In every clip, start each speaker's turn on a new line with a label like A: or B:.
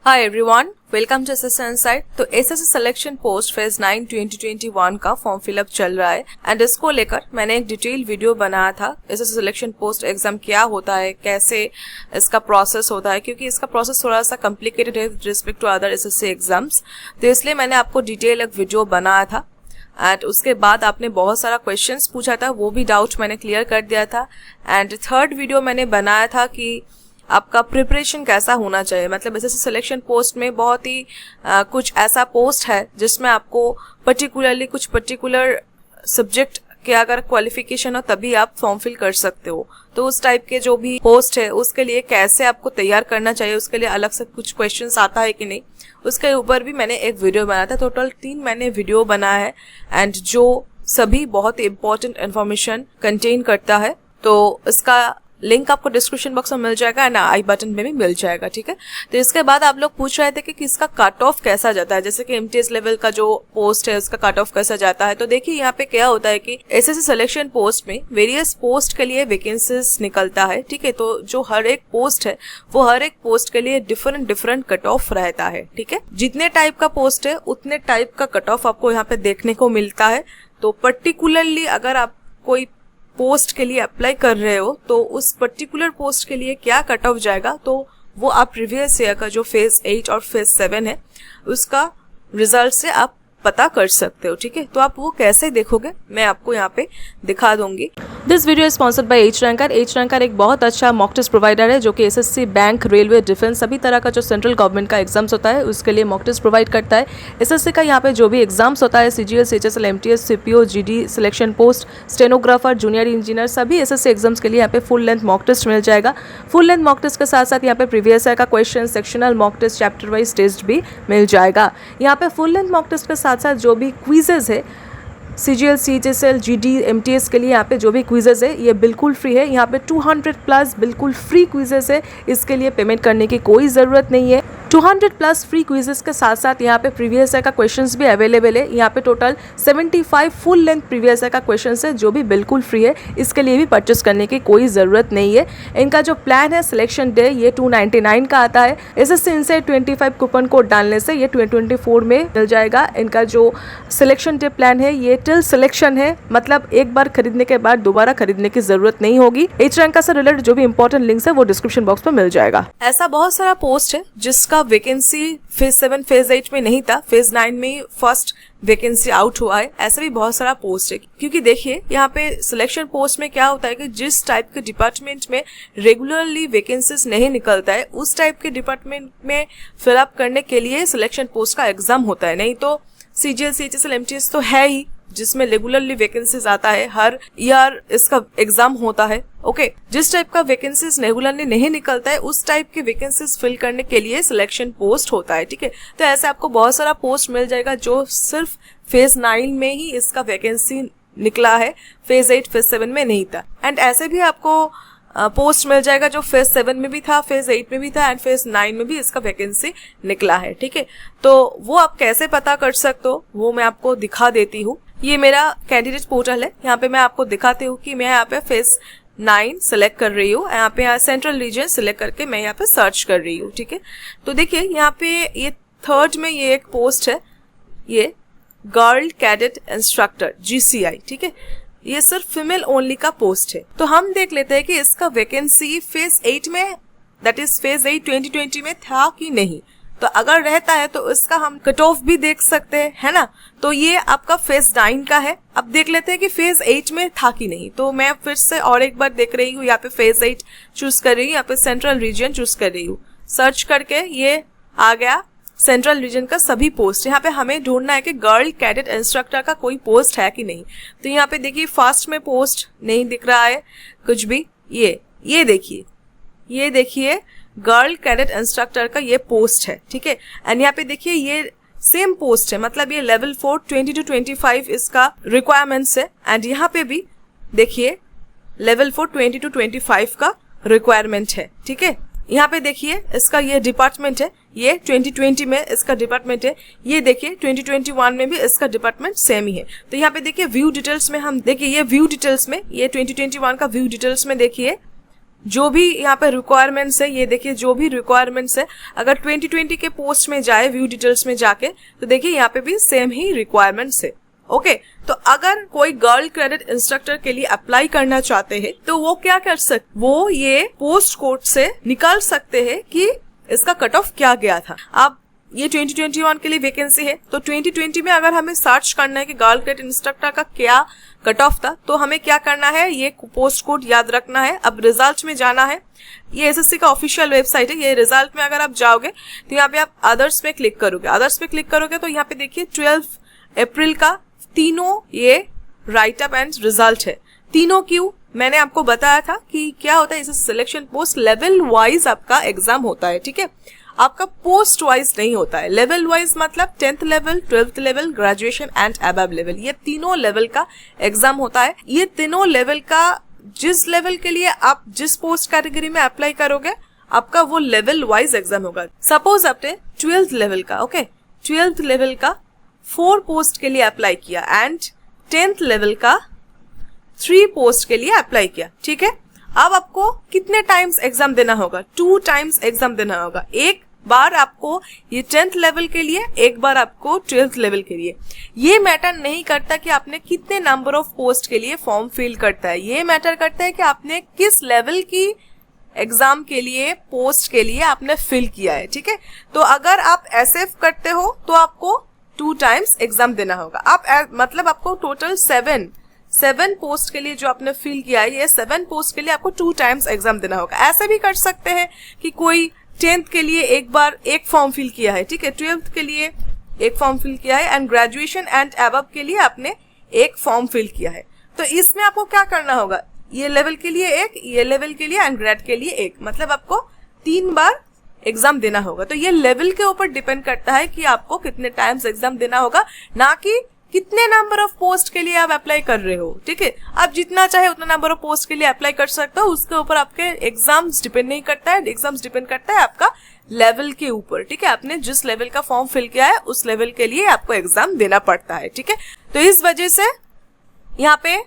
A: Hi everyone, welcome to SSC insight. तो SSC selection post phase 9 2021 का form fill up चल रहा है एंड इसको लेकर मैंने एक डिटेल वीडियो बनाया था। एसएससी सिलेक्शन पोस्ट एग्जाम क्या होता है, कैसे इसका प्रोसेस होता है, क्योंकि इसका प्रोसेस थोड़ा सा कॉम्प्लिकेटेड है with respect to other SSC exams. तो इसलिए मैंने आपको डिटेल एक वीडियो बनाया था एंड उसके बाद आपने बहुत सारा क्वेश्चंस पूछा था, वो भी डाउट मैंने क्लियर कर दिया था। एंड थर्ड वीडियो मैंने बनाया था कि आपका प्रिपरेशन कैसा होना चाहिए। मतलब एसएससी सिलेक्शन पोस्ट में बहुत ही कुछ ऐसा पोस्ट है जिसमें आपको पर्टिकुलरली कुछ पर्टिकुलर सब्जेक्ट के अगर क्वालिफिकेशन हो तभी आप फॉर्म फिल कर सकते हो। तो उस टाइप के जो भी पोस्ट है उसके लिए कैसे आपको तैयार करना चाहिए, उसके लिए अलग से कुछ क्वेश्चंस आता है कि नहीं, उसके ऊपर भी मैंने एक वीडियो बनाया था। टोटल 3 मैंने वीडियो बनाया है एंड जो सभी बहुत ही इंपॉर्टेंट इन्फॉर्मेशन कंटेन करता है। तो इसका लिंक आपको डिस्क्रिप्शन बॉक्स में मिल जाएगा एंड आई बटन में भी मिल जाएगा, ठीक है। तो इसके बाद आप लोग पूछ रहे थे कि इसका कट ऑफ कैसा जाता है, जैसे कि एमटीएस लेवल का जो पोस्ट है उसका कट ऑफ कैसा जाता है। तो देखिए यहाँ पे क्या होता है कि एसएससी सिलेक्शन पोस्ट में वेरियस पोस्ट के लिए वैकेंसीज निकलता है, ठीक है। तो जो हर एक पोस्ट है वो हर एक पोस्ट के लिए डिफरेंट कट ऑफ रहता है, ठीक है। जितने टाइप का पोस्ट है उतने टाइप का कट ऑफ आपको यहाँ पे देखने को मिलता है। तो पर्टिकुलरली अगर आप कोई पोस्ट के लिए अप्लाई कर रहे हो तो उस पर्टिकुलर पोस्ट के लिए क्या कट ऑफ जाएगा, तो वो आप प्रीवियस ईयर का जो फेज 8 और फेज 7 है उसका रिजल्ट से आप पता कर सकते हो, ठीक है। तो आप वो कैसे देखोगे मैं आपको यहाँ पे दिखा दूंगी। This video is sponsored by H ranker. H ranker एक बहुत अच्छा मॉक टेस्ट प्रोवाइडर है जो कि एसएससी, बैंक, रेलवे, डिफेंस सभी तरह का जो सेंट्रल गवर्नमेंट का एग्जाम्स होता है उसके लिए मॉक टेस्ट प्रोवाइड करता है। एसएससी का यहाँ पे जो भी एग्जाम्स होता है CGL, CHSL, MTS, CPO, GD, selection post, stenographer, junior engineer सभी एसएससी एग्जाम्स के लिए यहाँ पे फुल लेंथ मॉक टेस्ट मिल जाएगा। फुल लेंथ मॉक टेस्ट के साथ साथ यहाँ पे प्रीवियस ईयर का question, sectional mock test, chapter wise test भी मिल जाएगा। यहाँ पे फुल लेंथ मॉक टेस्ट के साथ साथ जो भी क्विजेज है सीजीएल, सीएचएसएल, जीडी, एमटीएस के लिए यहाँ पे जो भी क्विजेज है ये बिल्कुल फ्री है। यहाँ पे 200+ बिल्कुल फ्री क्विजेज है, इसके लिए पेमेंट करने की कोई ज़रूरत नहीं है। 200+ फ्री क्विजेस के साथ साथ यहाँ पे प्रीवियस ईयर का क्वेश्चंस भी अवेलेबल है। यहाँ पे total 75 full length previous year का क्वेश्चंस है जो भी बिल्कुल फ्री है, इसके लिए भी परचेस करने की कोई ज़रूरत नहीं है। इनका जो प्लान है सिलेक्शन डे ये 299 का आता है। एसएससी इनसाइट 25 कूपन कोड डालने से ये 2024 में मिल जाएगा। इनका जो सिलेक्शन डे प्लान है ये टिल सिलेक्शन है, मतलब एक बार खरीदने के बाद दोबारा खरीदने की जरूरत नहीं होगी। एच रैंकर से रिलेटेड जो भी इंपॉर्टेंट लिंक्स है वो डिस्क्रिप्शन बॉक्स में मिल जाएगा। ऐसा बहुत सारा पोस्ट है जिसका वैकेंसी फेज 7 फेज 8 में नहीं था, फेज 9 में फर्स्ट वैकेंसी आउट हुआ है। ऐसा भी बहुत सारा पोस्ट है, क्योंकि देखिए यहाँ पे सिलेक्शन पोस्ट में क्या होता है कि जिस टाइप के डिपार्टमेंट में रेगुलरली वैकेंसीज नहीं निकलता है उस टाइप के डिपार्टमेंट में फिलअप करने के लिए सिलेक्शन पोस्ट का एग्जाम होता है। नहीं तो सीजीएल, सीएचएसएल, एमटीएस तो है ही जिसमें रेगुलरली वैकेंसीज आता है, हर ईयर इसका एग्जाम होता है, ओके। जिस टाइप का वैकेंसीज रेगुलरली नहीं निकलता है उस टाइप के वैकेंसीज फिल करने के लिए सिलेक्शन पोस्ट होता है, ठीक है। तो ऐसे आपको बहुत सारा पोस्ट मिल जाएगा जो सिर्फ फेज 9 में ही इसका वैकेंसी निकला है, फेज 8 फेज 7 में नहीं था। एंड ऐसे भी आपको पोस्ट मिल जाएगा जो फेज 7 में भी था, फेज 8 में भी था एंड फेज 9 में भी इसका वैकेंसी निकला है, ठीक है। तो वो आप कैसे पता कर सकते हो वो मैं आपको दिखा देती हूँ। ये मेरा कैंडिडेट पोर्टल है, यहाँ पे मैं आपको दिखाती हूँ कि मैं यहाँ पे फेज 9 सिलेक्ट कर रही हूँ। यहाँ पे सेंट्रल रीजन सिलेक्ट करके मैं यहाँ पे सर्च कर रही हूँ, ठीक है। तो देखिए यहाँ पे ये थर्ड में ये एक पोस्ट है, ये गर्ल कैडेट इंस्ट्रक्टर GCI, ठीक है। ये सिर्फ फीमेल ओनली का पोस्ट है। तो हम देख लेते हैं कि इसका वैकेंसी फेज 8 में, दैट इज फेज 8 2020 में था कि नहीं। तो अगर रहता है तो इसका हम कट ऑफ भी देख सकते हैं, है ना। तो ये आपका फेज 9 का है। अब देख लेते हैं कि फेज 8 में था कि नहीं। तो मैं फिर से और एक बार देख रही हूँ, यहाँ पे फेज 8 चूज कर रही हूँ, यहाँ पे सेंट्रल रीजन चूज कर रही हूँ। सर्च करके ये आ गया सेंट्रल रीजन का सभी पोस्ट। यहाँ पे हमें ढूंढना है कि गर्ल कैडेट इंस्ट्रक्टर का कोई पोस्ट है कि नहीं। तो यहाँ पे देखिए फर्स्ट में पोस्ट नहीं दिख रहा है कुछ भी। ये देखिए गर्ल कैडेट इंस्ट्रक्टर का ये पोस्ट है, ठीक है। एंड यहाँ पे देखिए ये सेम पोस्ट है, मतलब ये लेवल 4 20 to 25 इसका रिक्वायरमेंट्स है। एंड यहाँ पे भी देखिए लेवल 4 20 to 25 का रिक्वायरमेंट है, ठीक है। यहाँ पे देखिए इसका ये डिपार्टमेंट है, ये 2020 में इसका डिपार्टमेंट है। ये देखिए 2021 में भी इसका डिपार्टमेंट सेम ही है। तो यहाँ पे देखिए व्यू डिटेल्स में हम देखिए, ये व्यू डिटेल्स में ये 2021 का व्यू डिटेल्स में देखिए जो भी यहाँ पे रिक्वायरमेंट्स है, ये देखिए जो भी रिक्वायरमेंट्स है, अगर 2020 के पोस्ट में जाए व्यू डिटेल्स में जाके तो देखिए यहाँ पे भी सेम ही रिक्वायरमेंट्स है। ओके, तो अगर कोई गर्ल क्रेडिट इंस्ट्रक्टर के लिए अप्लाई करना चाहते हैं तो वो क्या कर सकते, वो ये पोस्ट कोड से निकाल सकते हैं कि इसका कट ऑफ क्या गया था। अब ये 2021 के लिए वैकेंसी है, तो 2020 में अगर हमें सर्च करना है कि गर्ल क्रेडिट इंस्ट्रक्टर का क्या कट ऑफ था, तो हमें क्या करना है, ये पोस्ट कोड याद रखना है। अब रिजल्ट में जाना है, ये एसएससी का ऑफिशियल वेबसाइट है। ये रिजल्ट में अगर आप जाओगे तो यहाँ पे आप अदर्स पे क्लिक करोगे। अदर्स पे क्लिक करोगे तो यहाँ पे देखिए 12 अप्रैल का तीनों ये राइट अप एंड रिजल्ट है। तीनों क्यों, मैंने आपको बताया था कि क्या होता है, SSC selection post level wise आपका एग्जाम होता है। ठीक है, आपका पोस्ट वाइज नहीं होता है। लेवल वाइज मतलब 10th level, 12th level, graduation and above level, ये तीनों लेवल का एग्जाम होता है। ये तीनों लेवल का जिस लेवल के लिए आप जिस पोस्ट कैटेगरी में अप्लाई करोगे आपका वो लेवल वाइज एग्जाम होगा। सपोज आपने 12th लेवल का 12th लेवल का 4 पोस्ट के लिए अप्लाई किया एंड 10th लेवल का 3 पोस्ट के लिए अप्लाई किया। ठीक है, अब आपको कितने टाइम्स एग्जाम देना होगा, 2 टाइम्स एग्जाम देना होगा। एक बार आपको ये 10th लेवल के लिए, एक बार आपको 12th लेवल के लिए। ये मैटर नहीं करता कि आपने कितने नंबर ऑफ पोस्ट के लिए फॉर्म फिल करता है, ये मैटर करता है कि आपने किस लेवल की एग्जाम के लिए, पोस्ट के लिए आपने फिल किया है। ठीक है, तो अगर आप एसएफ करते हो तो आपको 2 टाइम्स एग्जाम देना होगा। आप मतलब आपको टोटल 7 पोस्ट के लिए जो आपने फिल किया है, ये 7 पोस्ट के लिए आपको 2 टाइम्स एग्जाम देना होगा। ऐसे भी कर सकते हैं कि कोई 10th के लिए एक बार एक फॉर्म फिल किया है, ठीक है, 12th के लिए एक फॉर्म फिल किया है एंड ग्रेजुएशन एंड अबव के लिए आपने एक फॉर्म फिल किया है। तो इसमें आपको क्या करना होगा, ये लेवल के लिए एक, ये लेवल के लिए एंड ग्रेड के लिए एक, मतलब आपको 3 बार एग्जाम देना होगा। तो ये लेवल के ऊपर डिपेंड करता है कि आपको कितने टाइम्स एग्जाम देना होगा, ना कि कितने नंबर ऑफ पोस्ट के लिए आप अप्लाई कर रहे हो। ठीक है, आप जितना चाहे उतना नंबर ऑफ पोस्ट के लिए अप्लाई कर सकते हो, उसके ऊपर आपके एग्जाम्स डिपेंड नहीं करता है। एग्जाम्स डिपेंड करता है आपका लेवल के ऊपर। ठीक है, आपने जिस लेवल का फॉर्म फिल किया है उस लेवल के लिए आपको एग्जाम देना पड़ता है। ठीक है, तो इस वजह से यहाँ पे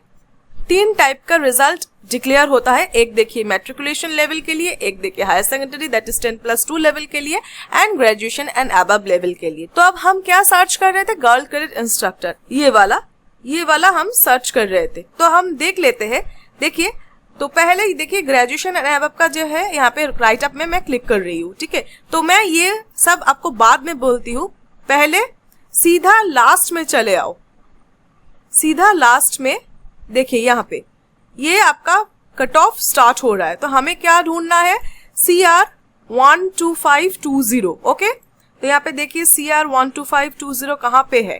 A: 3 टाइप का रिजल्ट डिक्लेयर होता है। एक देखिए मैट्रिकुलेशन लेवल के लिए, एक देखिए higher secondary that is 10+2 level के लिए and graduation and above level के लिए। तो अब हम क्या सर्च कर रहे थे, गर्ल क्रेडिट इंस्ट्रक्टर, ये वाला हम सर्च कर रहे थे। तो हम देख लेते हैं। देखिए, तो पहले ही देखिए ग्रेजुएशन एंड अबव का जो है यहाँ पे राइट अप में मैं क्लिक कर रही हूँ। ठीक है, तो मैं ये सब आपको बाद में बोलती हूँ, पहले सीधा लास्ट में चले आओ। सीधा लास्ट में देखिए यहाँ पे ये आपका कट ऑफ स्टार्ट हो रहा है। तो हमें क्या ढूंढना है, CR 12520। ओके, तो यहाँ पे देखिए CR 12520 कहाँ पे है,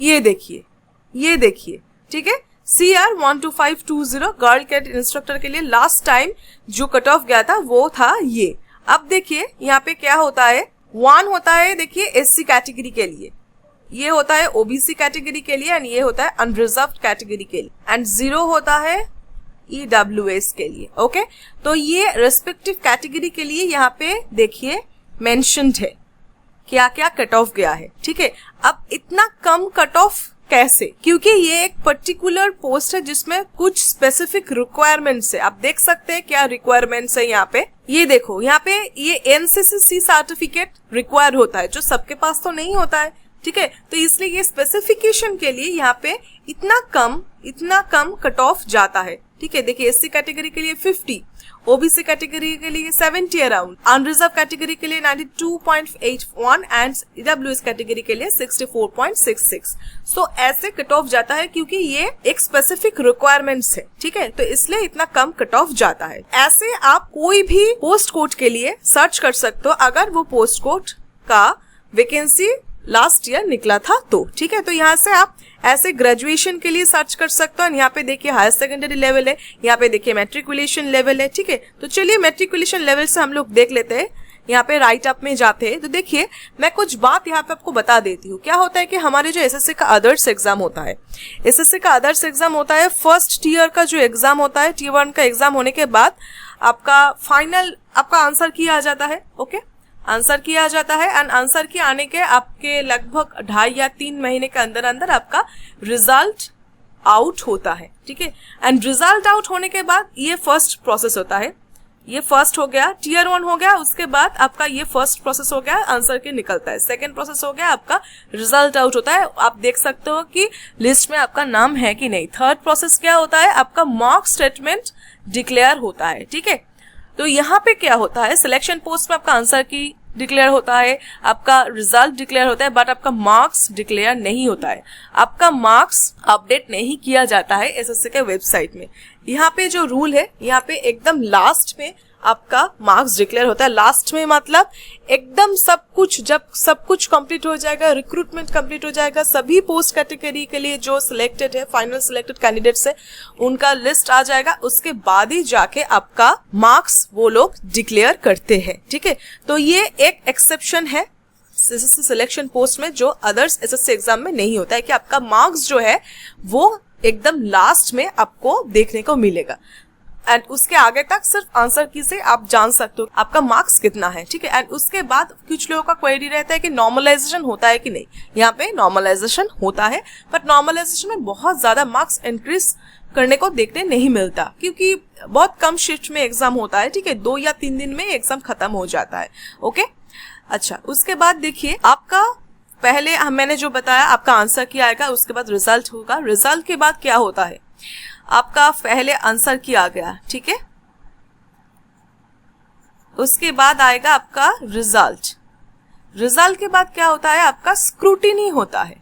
A: ये देखिए। ठीक है, CR 12520 गर्ल क्रेडिट इंस्ट्रक्टर के लिए लास्ट टाइम जो कट ऑफ गया था वो था ये। अब देखिए यहाँ पे क्या होता है, 1 होता है देखिए SC कैटेगरी के लिए, ये होता है OBC कैटेगरी के लिए एंड ये होता है अनरिजर्व्ड कैटेगरी के लिए एंड 0 होता है EWS के लिए। ओके, तो ये रेस्पेक्टिव कैटेगरी के लिए यहाँ पे देखिए मेंशन्ड है क्या क्या कट ऑफ गया है। ठीक है, अब इतना कम कट ऑफ कैसे, क्योंकि ये एक पर्टिकुलर पोस्ट है जिसमें कुछ स्पेसिफिक रिक्वायरमेंट्स है। आप देख सकते हैं क्या रिक्वायरमेंट्स है यहाँ पे, ये देखो यहाँ पे ये NCCC सर्टिफिकेट रिक्वायर होता है जो सबके पास तो नहीं होता है। ठीक है, तो इसलिए ये स्पेसिफिकेशन के लिए यहाँ पे इतना कम कट ऑफ जाता है। ठीक है, देखिए SC कैटेगरी के लिए 50, OBC कैटेगरी के लिए 70 अराउंड, अनरिजर्व कैटेगरी के लिए 92.81 एंड EWS कैटेगरी के लिए 64.66। सो ऐसे कट ऑफ जाता है क्योंकि ये एक स्पेसिफिक रिक्वायरमेंट्स है। ठीक है, तो इसलिए इतना कम कट ऑफ जाता है। ऐसे आप कोई भी पोस्ट कोड के लिए सर्च कर सकते हो अगर वो पोस्ट कोड का वैकेंसी लास्ट ईयर निकला था तो। ठीक है, तो यहाँ से आप ऐसे ग्रेजुएशन के लिए सर्च कर सकते हो। यहाँ पे देखिए हायर सेकेंडरी लेवल है, यहाँ पे देखिए मैट्रिकुलेशन लेवल है। ठीक है, तो चलिए मैट्रिकुलेशन लेवल से हम लोग देख लेते हैं। यहाँ पे राइट अप में जाते हैं तो देखिए मैं कुछ बात यहाँ पे आपको बता देती हूँ। क्या होता है कि हमारे जो एसएससी का अदर्स एग्जाम होता है, एसएससी का अदर्स एग्जाम होता है, फर्स्ट ईयर का जो एग्जाम होता है, Tier 1 का एग्जाम होने के बाद आपका फाइनल आपका आंसर की आ जाता है। ओके, आंसर की आ जाता है एंड आंसर की आने के आपके लगभग 2.5 या 3 महीने के अंदर अंदर आपका रिजल्ट आउट होता है, ठीक है। एंड रिजल्ट आउट होने के बाद ये फर्स्ट प्रोसेस होता है, ये फर्स्ट हो गया, टियर 1 हो गया, उसके बाद आपका ये फर्स्ट प्रोसेस हो गया, आंसर के निकलता है। सेकंड प्रोसेस हो गया, आपका रिजल्ट आउट होता है, आप देख सकते हो कि लिस्ट में आपका नाम है कि नहीं। थर्ड प्रोसेस क्या होता है, आपका मार्क स्टेटमेंट डिक्लेयर होता है, ठीक है। तो यहाँ पे क्या होता है, सिलेक्शन पोस्ट में आपका आंसर की डिक्लेयर होता है, आपका रिजल्ट डिक्लेयर होता है, बट आपका मार्क्स डिक्लेयर नहीं होता है। आपका मार्क्स अपडेट नहीं किया जाता है एसएससी के वेबसाइट में। यहाँ पे जो रूल है, यहाँ पे एकदम लास्ट में आपका मार्क्स डिक्लेयर होता है। लास्ट में मतलब एकदम सब कुछ, जब सब कुछ कंप्लीट हो जाएगा, रिक्रूटमेंट कंप्लीट हो जाएगा, सभी पोस्ट कैटेगरी के लिए जो सिलेक्टेड है, फाइनल सिलेक्टेड कैंडिडेट्स है, उनका लिस्ट आ जाएगा, उसके बाद ही जाके आपका मार्क्स वो लोग डिक्लेयर करते हैं, ठीक है। तो ये एक एक्सेप्शन है एसएससी सिलेक्शन पोस्ट में, जो अदर्स एसएससी एग्जाम में नहीं होता है, कि आपका मार्क्स जो है वो एकदम लास्ट में आपको देखने को मिलेगा। एंड उसके आगे तक सिर्फ आंसर की से आप जान सकते हो आपका मार्क्स कितना है, ठीक है। एंड उसके बाद कुछ लोगों का क्वेरी रहता है कि नॉर्मलाइजेशन होता है कि नहीं। यहाँ पे नॉर्मलाइजेशन होता है, बट नॉर्मलाइजेशन में बहुत ज्यादा मार्क्स इंक्रीज करने को देखने नहीं मिलता, क्योंकि बहुत कम शिफ्ट में एग्जाम होता है, ठीक है। 2 या 3 दिन में एग्जाम खत्म हो जाता है, ओके। अच्छा, उसके बाद देखिए, आपका पहले मैंने जो बताया, आपका आंसर क्या आएगा, उसके बाद रिजल्ट होगा। रिजल्ट के बाद क्या होता है, आपका पहले आंसर की आ गया, ठीक है, उसके बाद आएगा आपका रिजल्ट। रिजल्ट के बाद क्या होता है, आपका स्क्रूटिनी होता है।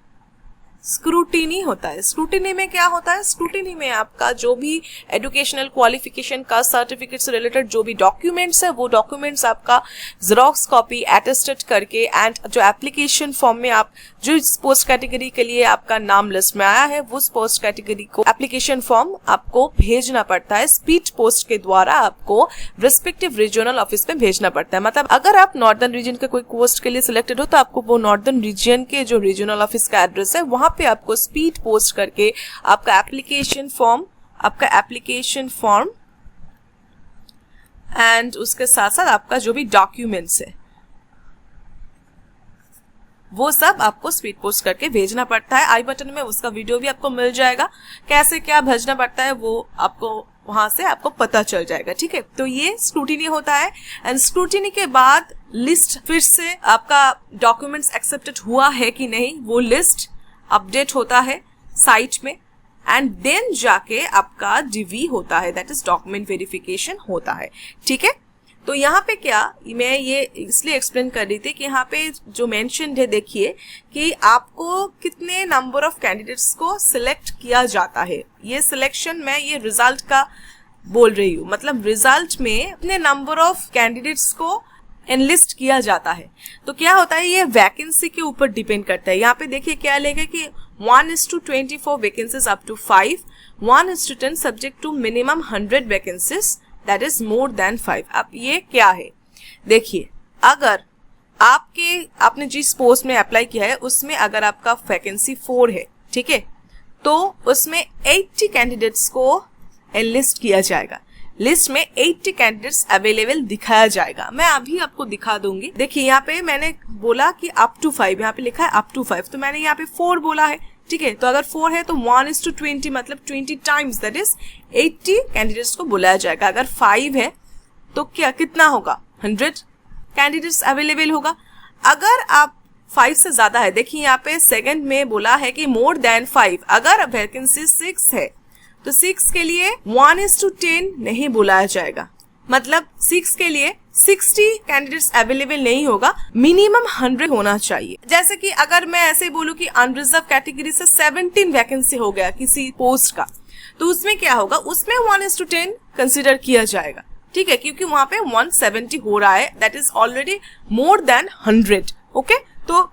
A: स्क्रूटिनी होता है। स्क्रूटिनी में क्या होता है, स्क्रूटिनी में आपका जो भी एजुकेशनल क्वालिफिकेशन का सर्टिफिकेट से रिलेटेड जो भी डॉक्यूमेंट्स है, वो डॉक्यूमेंट्स आपका जेरोक्स कॉपी अटेस्टेड करके, एंड जो एप्लीकेशन फॉर्म में आप जो पोस्ट कैटेगरी के लिए आपका नाम लिस्ट में आया है, उस पोस्ट कैटेगरी को एप्लीकेशन फॉर्म आपको भेजना पड़ता है। स्पीड पोस्ट के द्वारा आपको रिस्पेक्टिव रीजनल ऑफिस में भेजना पड़ता है। मतलब अगर आप नॉर्दर्न रीजन के कोई पोस्ट के लिए सिलेक्टेड हो, तो आपको वो नॉर्दर्न रीजन के जो रीजनल ऑफिस का एड्रेस है, वहां पे आपको स्पीड पोस्ट करके आपका एप्लीकेशन फॉर्म एंड उसके साथ साथ आपका जो भी डॉक्यूमेंट्स है, वो सब आपको स्पीड पोस्ट करके भेजना पड़ता है। आई बटन में उसका वीडियो भी आपको मिल जाएगा, कैसे क्या भेजना पड़ता है वो आपको वहां से आपको पता चल जाएगा, ठीक है। तो ये स्क्रूटिनी होता है। एंड स्क्रूटिनी के बाद लिस्ट, फिर से आपका डॉक्यूमेंट्स एक्सेप्टेड हुआ है कि नहीं, वो लिस्ट अपडेट होता है साइट में, एंड देन जाके आपका डीवी होता है, दैट इज डॉक्यूमेंट वेरिफिकेशन होता है, ठीक है। तो यहाँ पे क्या, मैं ये इसलिए एक्सप्लेन कर रही थी कि यहाँ पे जो मेंशन्ड है, देखिए कि आपको कितने नंबर ऑफ कैंडिडेट्स को सिलेक्ट किया जाता है। ये सिलेक्शन मैं ये रिजल्ट का बोल रही हूँ, मतलब रिजल्ट में कितने नंबर ऑफ कैंडिडेट्स को एनलिस्ट किया जाता है। तो क्या होता है, ये वैकेंसी के ऊपर डिपेंड करता है। यहाँ पे देखिए क्या लेगा कि 1:24 vacancies up to 5, 1:10 subject to minimum 100 vacancies, that is more than 5। अब ये क्या है, देखिए, अगर आपने जिस पोस्ट में अप्लाई किया है उसमें अगर आपका वैकेंसी 4 है, ठीक है, तो उसमें 80 कैंडिडेट्स को एनलिस्ट किया जाएगा। लिस्ट में 80 कैंडिडेट्स अवेलेबल दिखाया जाएगा। मैं अभी आपको दिखा दूंगी। देखिए यहाँ पे मैंने बोला कि अप टू 5, यहाँ पे लिखा है अप टू 5, तो मैंने यहाँ पे 4 बोला है, ठीक है। तो अगर 4 है तो 1:20 मतलब 20 टाइम्स, दैट इज 80 कैंडिडेट्स को बुलाया जाएगा। अगर 5 है तो क्या कितना होगा, 100 कैंडिडेट्स अवेलेबल होगा। अगर आप 5 से ज्यादा है, देखिए यहाँ पे सेकंड में बोला है कि मोर देन 5, अगर वैकेंसी 6 है तो 6 के लिए 1:10 नहीं बुलाया जाएगा, मतलब 6 के लिए 60 कैंडिडेट्स अवेलेबल नहीं होगा, मिनिमम 100 होना चाहिए। जैसे कि अगर मैं ऐसे बोलूं कि अनरिजर्व कैटेगरी से 17 वैकेंसी हो गया किसी पोस्ट का, तो उसमें क्या होगा, उसमें 1:10 कंसिडर किया जाएगा, ठीक है, क्योंकि वहां पे 170 हो रहा है, that is already more than 100, okay. तो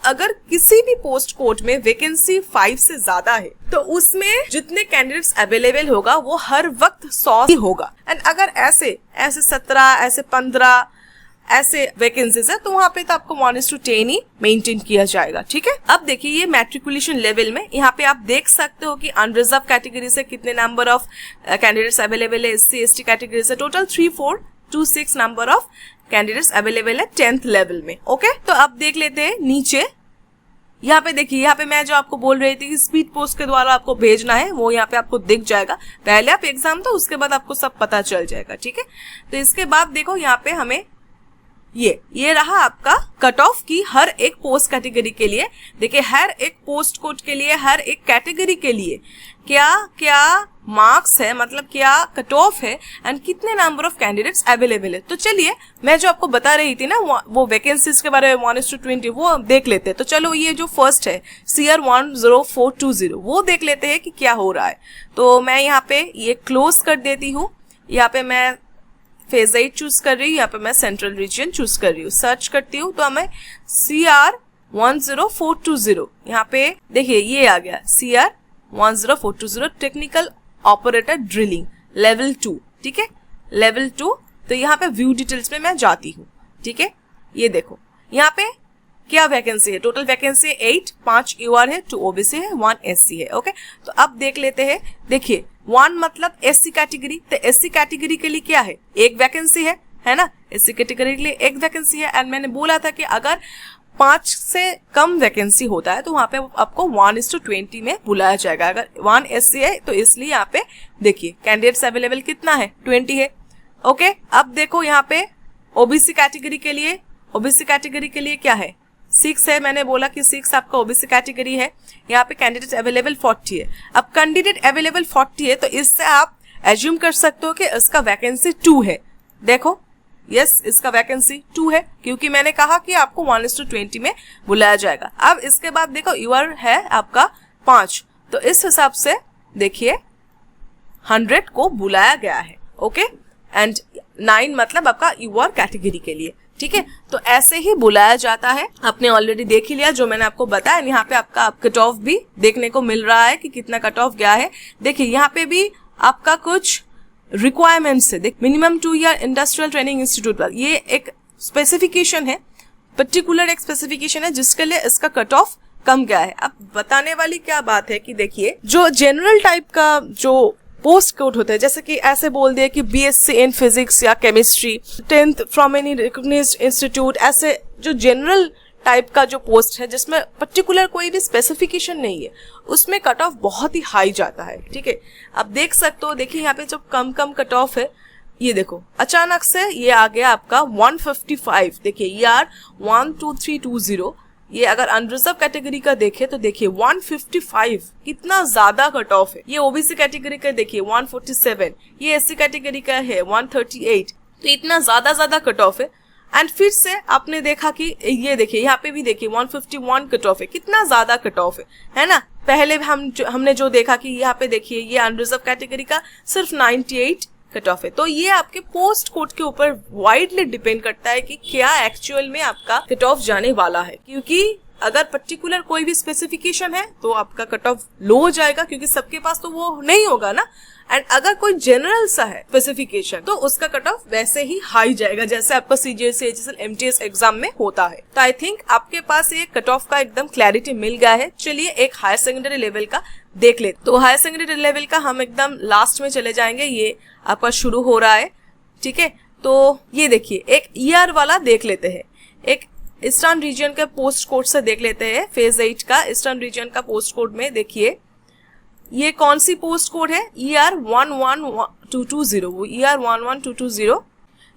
A: अगर किसी भी पोस्ट कोड में वैकेंसी 5 से ज्यादा है तो उसमें जितने कैंडिडेट्स अवेलेबल होगा वो हर वक्त 100 ही होगा। एंड अगर ऐसे 17, ऐसे 15 ऐसे वैकेंसीज है तो वहां पे तो आपको 1:10 ही मेंटेन किया जाएगा, ठीक है। अब देखिए ये मैट्रिकुलेशन लेवल में यहाँ पे आप देख सकते हो कि अनरिजर्व कैटेगरी से कितने नंबर ऑफ कैंडिडेट्स अवेलेबल है, SC ST कैटेगरी से total 3426 number of candidates available है 10th लेवल में, ओके। तो अब देख लेते हैं नीचे, यहाँ पे देखिए, यहाँ पे मैं जो आपको बोल रही थी कि स्पीड पोस्ट के द्वारा आपको भेजना है, वो यहाँ पे आपको दिख जाएगा। पहले आप एग्जाम दो, उसके बाद आपको सब पता चल जाएगा, ठीक है। तो इसके बाद देखो यहाँ पे हमें ये रहा आपका कट ऑफ की हर एक पोस्ट कैटेगरी के लिए। देखिए हर एक पोस्ट कोड के लिए, हर एक कैटेगरी के लिए क्या क्या मार्क्स है, मतलब क्या कट ऑफ है एंड कितने नंबर ऑफ कैंडिडेट्स अवेलेबल है। तो चलिए मैं जो आपको बता रही थी ना वो वैकेंसीज के बारे में 1:20 वो देख लेते हैं। तो चलो ये जो फर्स्ट है CR 10420 वो देख लेते हैं कि क्या हो रहा है। तो मैं यहाँ पे ये क्लोज कर देती हूँ। यहाँ पे मैं फेज 8 चूज कर रही हूँ, यहाँ पे मैं सेंट्रल रीजन चूज कर रही हूँ। सर्च करती हूँ तो हमें CR 10420 यहाँ पे देखिए ये आ गया CR 10420 technical operator drilling level 2, ठीक है, लेवल 2। तो यहाँ पे व्यू डिटेल्स में मैं जाती हूँ, ठीक है। ये देखो यहाँ पे क्या वैकेंसी है, टोटल वैकेंसी है 8, 5 UR है, 2 OBC है, 1 SC है, ओके। तो अब देख लेते हैं। देखिए 1 मतलब SC कैटेगरी, तो SC कैटेगरी के लिए क्या है, एक वैकेंसी है ना। SC कैटेगरी के लिए एक वैकेंसी है एंड मैंने बोला था कि अगर 5 से कम वैकेंसी होता है तो वहां पे आपको 1:20 में बुलाया जाएगा। अगर 1 SC है तो इसलिए यहाँ पे देखिए कैंडिडेट्स अवेलेबल कितना है, 20 है, ओके। अब देखो यहाँ पे OBC कैटेगरी के लिए क्या है, 6 है। मैंने बोला कि 6 आपका OBC कैटेगरी है। यहाँ पे कैंडिडेट अवेलेबल 40 है। अब कैंडिडेट अवेलेबल 40 है तो इससे आप एज्यूम कर सकते हो कि इसका वैकेंसी 2 है। देखो यस, इसका वैकेंसी 2 है क्योंकि मैंने कहा कि आपको 1:20 में बुलाया जाएगा। अब इसके बाद देखो UR है आपका 5, तो इस हिसाब से देखिए 100 को बुलाया गया है, ओके। एंड 9 मतलब आपका UR कैटेगरी के लिए, ठीक है। तो ऐसे ही बुलाया जाता है। आपने ऑलरेडी देख ही लिया जो मैंने आपको बताया। यहाँ पे आपका कट ऑफ भी देखने को मिल रहा है कि कितना कट ऑफ गया है। देखिए यहाँ पे भी आपका कुछ रिक्वायरमेंट्स है। देख minimum 2 year industrial training institute पर, ये एक स्पेसिफिकेशन है, पर्टिकुलर एक स्पेसिफिकेशन है जिसके लिए इसका कट ऑफ कम गया है। अब बताने वाली क्या बात है कि देखिए जो जनरल टाइप का जो पोस्ट कोड होते हैं, जैसे कि ऐसे बोल दिया कि BSc इन फिजिक्स या chemistry 10th from any recognised institute, ऐसे जो जनरल टाइप का जो पोस्ट है जिसमें पर्टिकुलर कोई भी स्पेसिफिकेशन नहीं है, उसमें कट ऑफ बहुत ही हाई जाता है, ठीक है। अब देख सकते हो, देखिए यहाँ पे जो कम कट ऑफ है, ये देखो अचानक से ये आ गया आपका 155। देखिए ER 12320, ये अगर अनरिजर्व कैटेगरी का देखे तो देखिए 155 कितना ज्यादा कट ऑफ है। ये OBC कैटेगरी का देखिए 147, ये SC कैटेगरी का है 138, तो इतना ज्यादा कट ऑफ है। एंड फिर से आपने देखा कि ये देखिए यहाँ पे भी देखिए 151 कट ऑफ है, कितना ज्यादा कट ऑफ है ना। पहले हमने जो देखा कि यहाँ पे देखिए ये अनरिजर्व कैटेगरी का सिर्फ 98 कट ऑफ है। तो ये आपके पोस्ट कोड के ऊपर वाइडली डिपेंड करता है कि क्या एक्चुअल में आपका कट ऑफ जाने वाला है, क्योंकि अगर पर्टिकुलर कोई भी स्पेसिफिकेशन है तो आपका कट ऑफ लो हो जाएगा क्योंकि सबके पास तो वो नहीं होगा ना। एंड अगर कोई जनरल सा है स्पेसिफिकेशन तो उसका कट ऑफ वैसे ही हाई जाएगा जैसे आपका CGSE HSL MTS एग्जाम में होता है। तो आई थिंक आपके पास ये कट ऑफ का एकदम क्लैरिटी मिल गया है। चलिए एक हायर सेकेंडरी लेवल का देख लेते। तो हायर सेकेंडरी लेवल का हम एकदम लास्ट में चले जाएंगे, ये आपका शुरू हो रहा है, ठीक है। तो ये देखिए एक ER वाला देख लेते हैं, एक ईस्टर्न रीजन के पोस्ट कोड से देख लेते हैं। फेज 8 का ईस्टर्न रीजन का पोस्ट कोड में देखिए ये कौन सी पोस्ट कोड है, ER 11220, वो ER 11220।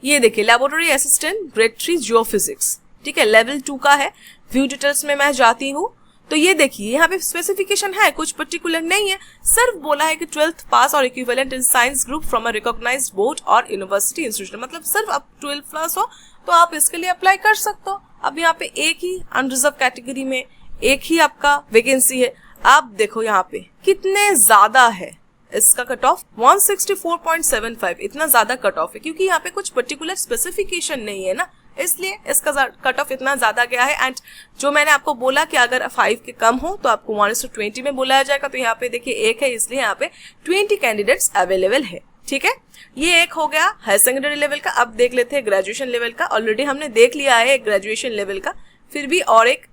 A: ये देखिए लेबोरेटरी असिस्टेंट ग्रेड 3 जियोफिजिक्स, ठीक है, लेवल 2 का है। व्यू डिटेल्स में मैं जाती हूँ तो ये देखिए यहाँ पे स्पेसिफिकेशन है, कुछ पर्टिकुलर नहीं है, सिर्फ बोला है कि 12th पास और equivalent in science group from a recognised board और यूनिवर्सिटी इंस्टीट्यूशन, मतलब सिर्फ आप 12th पास हो तो आप इसके लिए अप्लाई कर सकते हो। अब यहाँ पे एक ही अनरिजर्व कैटेगरी में एक ही आपका वैकेंसी है। आप देखो यहाँ पे कितने ज्यादा है इसका कट ऑफ, 164.75, इतना ज्यादा कट ऑफ है क्योंकि यहाँ पे कुछ पर्टिकुलर स्पेसिफिकेशन नहीं है ना, इसलिए इसका कट ऑफ इतना ज्यादा गया है। एंड जो मैंने आपको बोला कि अगर 5 के कम हो तो आपको 1:20 में बुलाया जाएगा, तो यहाँ पे देखिए एक है इसलिए यहाँ पे 20 कैंडिडेट्स अवेलेबल है, ठीक है। ये एक हो गया हायर सेकेंडरी लेवल का। अब देख लेते हैं ग्रेजुएशन लेवल का। ऑलरेडी हमने देख लिया है एक ग्रेजुएशन लेवल का, फिर भी और एक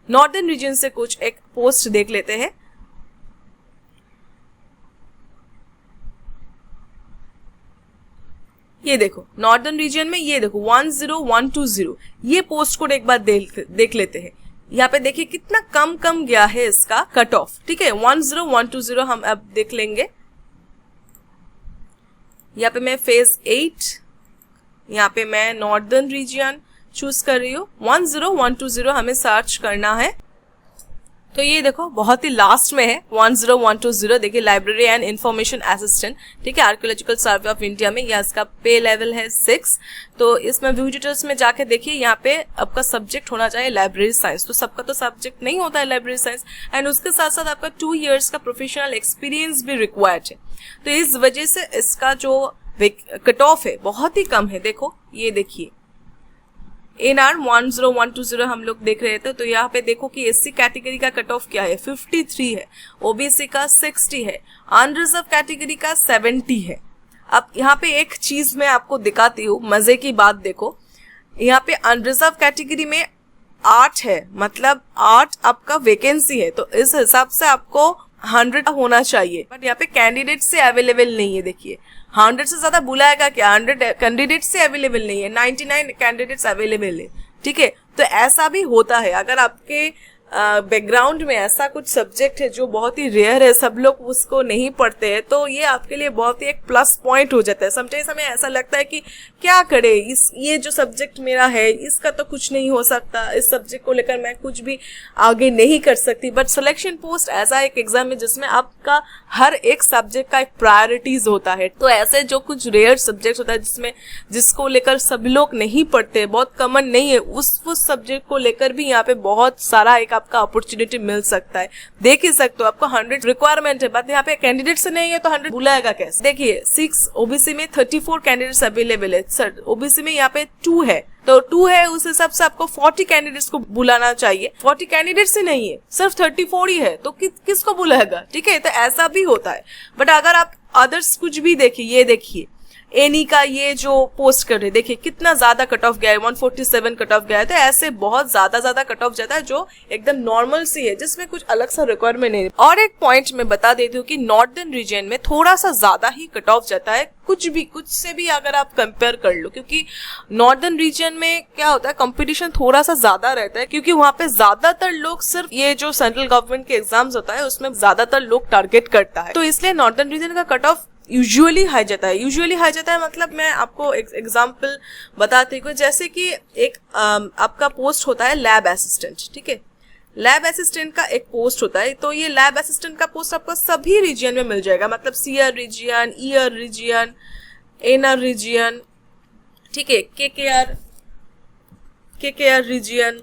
A: नॉर्दर्न रीजन से कुछ एक पोस्ट देख लेते हैं। ये देखो नॉर्दर्न रीजन में ये देखो 10120, ये पोस्ट कोड एक बार देख लेते हैं। यहाँ पे देखिए कितना कम गया है इसका कट ऑफ, ठीक है। 10120 हम अब देख लेंगे। यहाँ पे मैं फेज 8, यहाँ पे मैं नॉर्दर्न रीजन चूज कर रही हूँ। 10120 हमें सर्च करना है। तो ये देखो बहुत ही लास्ट में है 10120। देखिए लाइब्रेरी एंड इंफॉर्मेशन असिस्टेंट, ठीक है, आर्कियोलॉजिकल सर्वे ऑफ इंडिया में। यह इसका पे लेवल है 6। तो इसमें व्यू डिटेल्स में जाके देखिए, यहाँ पे आपका सब्जेक्ट होना चाहिए लाइब्रेरी साइंस। तो सबका तो सब्जेक्ट नहीं होता है लाइब्रेरी साइंस, एंड उसके साथ साथ आपका 2 years का प्रोफेशनल एक्सपीरियंस भी रिक्वायर्ड है। तो इस वजह से इसका जो कट ऑफ है बहुत ही कम है। देखो ये देखिए NR 10120 हम लोग देख रहे थे। तो यहाँ पे देखो कि SC कैटेगरी का कट ऑफ क्या है, 53 है, OBC का 60 है, अनरिजर्व कैटेगरी का 70 है। अब यहाँ पे एक चीज मैं आपको दिखाती हूँ, मजे की बात देखो। यहाँ पे अनरिजर्व कैटेगरी में 8 है, मतलब 8 आपका वैकेंसी है। तो इस हिसाब से आपको 100 होना चाहिए, बट यहाँ पे कैंडिडेट से अवेलेबल नहीं है। देखिए 100 से ज्यादा बुलाएगा क्या, 100 कैंडिडेट से अवेलेबल नहीं है, 99 कैंडिडेट्स अवेलेबल है, ठीक है। तो ऐसा भी होता है, अगर आपके बैकग्राउंड में ऐसा कुछ सब्जेक्ट है जो बहुत ही रेयर है, सब लोग उसको नहीं पढ़ते हैं, तो ये आपके लिए बहुत ही एक प्लस पॉइंट हो जाता है। समटाइम्स हमें ऐसा लगता है कि क्या करे, ये जो सब्जेक्ट मेरा है इसका तो कुछ नहीं हो सकता, इस सब्जेक्ट को लेकर मैं कुछ भी आगे नहीं कर सकती। बट सिलेक्शन पोस्ट ऐसा एक एग्जाम है जिसमें आपका हर एक सब्जेक्ट का एक प्रायोरिटीज होता है। तो ऐसे जो कुछ रेयर सब्जेक्ट होता है जिसको लेकर सब लोग नहीं पढ़ते, बहुत कॉमन नहीं है, उस सब्जेक्ट को लेकर भी यहाँ पे बहुत सारा एक आपका अपॉर्चुनिटी मिल सकता है। देख ही सकते हो, आपको 100 रिक्वायरमेंट है, बट यहाँ पे कैंडिडेट से नहीं है तो 100 बुलाएगा कैसे। देखिए 6 OBC में 34 कैंडिडेट्स अवेलेबल है, सर OBC में यहाँ पे 2 है, तो 2 है, उस हिसाब से आपको 40 कैंडिडेट्स को बुलाना चाहिए। 40 कैंडिडेट्स ही नहीं है, सिर्फ 34 ही है, तो किसको बुलाएगा, ठीक है। तो ऐसा भी होता है। बट अगर आप अदर्स कुछ भी देखिए, ये देखिए एनी का ये जो पोस्ट कर रहे, देखिए कितना ज्यादा कट ऑफ गया है, 147 कट ऑफ गया है। तो ऐसे बहुत ज्यादा कट ऑफ जाता है जो एकदम नॉर्मल सी है, जिसमें कुछ अलग सा रिक्वायरमेंट नहीं है। और एक पॉइंट मैं बता देती हूँ कि नॉर्दर्न रीजन में थोड़ा सा ज्यादा ही कट ऑफ जाता है, कुछ से भी अगर आप कंपेयर कर लो, क्योंकि नॉर्दर्न रीजन में क्या होता है, कंपटीशन थोड़ा सा ज्यादा रहता है, क्योंकि वहाँ पे ज्यादातर लोग सिर्फ ये जो सेंट्रल गवर्नमेंट के एग्जाम्स होता है उसमें ज्यादातर लोग टारगेट करता है। तो इसलिए नॉर्दर्न रीजन का कट ऑफ यूजुअली हाई जाता है। मतलब मैं आपको एक एग्जाम्पल बताती हूँ, जैसे कि एक आपका पोस्ट होता है लैब असिस्टेंट, ठीक है। लैब असिस्टेंट का एक पोस्ट होता है, तो ये लैब असिस्टेंट का पोस्ट आपको सभी रीजन में मिल जाएगा, मतलब CR region, ER region, NR region, ठीक है, केकेआर रीजन,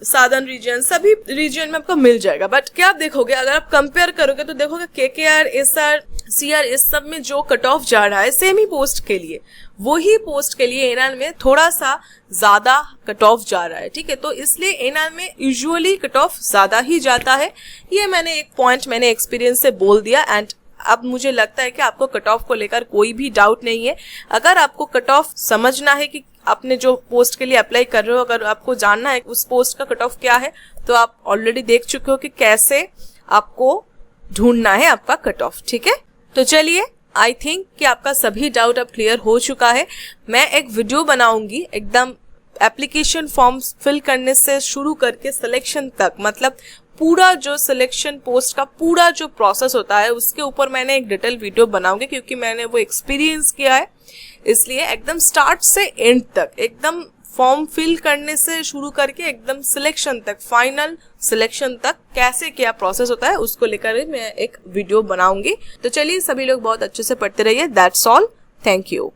A: साधन रीजन, सभी रीजन में आपको मिल जाएगा। बट क्या आप देखोगे, अगर आप कंपेयर करोगे तो देखोगे केकेआर, एसआर, सीआर, इस सब में जो कट ऑफ जा रहा है सेम ही पोस्ट के लिए, वही पोस्ट के लिए एनआर में थोड़ा सा ज्यादा कट ऑफ जा रहा है, ठीक है। तो इसलिए एनआर में यूजुअली कट ऑफ ज्यादा ही जाता है। ये मैंने एक पॉइंट मैंने एक्सपीरियंस से बोल दिया। एंड अब मुझे लगता है कि आपको कट ऑफ को लेकर कोई भी डाउट नहीं है। अगर आपको कट ऑफ समझना है कि आपने जो पोस्ट के लिए अप्लाई कर रहे हो, अगर आपको जानना है उस पोस्ट का कट ऑफ क्या है, तो आप ऑलरेडी देख चुके हो कि कैसे आपको ढूंढना है आपका कट ऑफ, ठीक है। तो चलिए, आई थिंक कि आपका सभी डाउट अब क्लियर हो चुका है। मैं एक वीडियो बनाऊंगी एकदम एप्लीकेशन फॉर्म्स फिल करने से शुरू करके सिलेक्शन तक, मतलब पूरा जो सिलेक्शन पोस्ट का पूरा जो प्रोसेस होता है उसके ऊपर मैंने एक डिटेल वीडियो बनाऊंगी, क्योंकि मैंने वो एक्सपीरियंस किया है। इसलिए एकदम स्टार्ट से एंड तक, एकदम फॉर्म फिल करने से शुरू करके एकदम सिलेक्शन तक, फाइनल सिलेक्शन तक कैसे क्या प्रोसेस होता है उसको लेकर मैं एक वीडियो बनाऊंगी। तो चलिए, सभी लोग बहुत अच्छे से पढ़ते रहिए। That's all, thank you.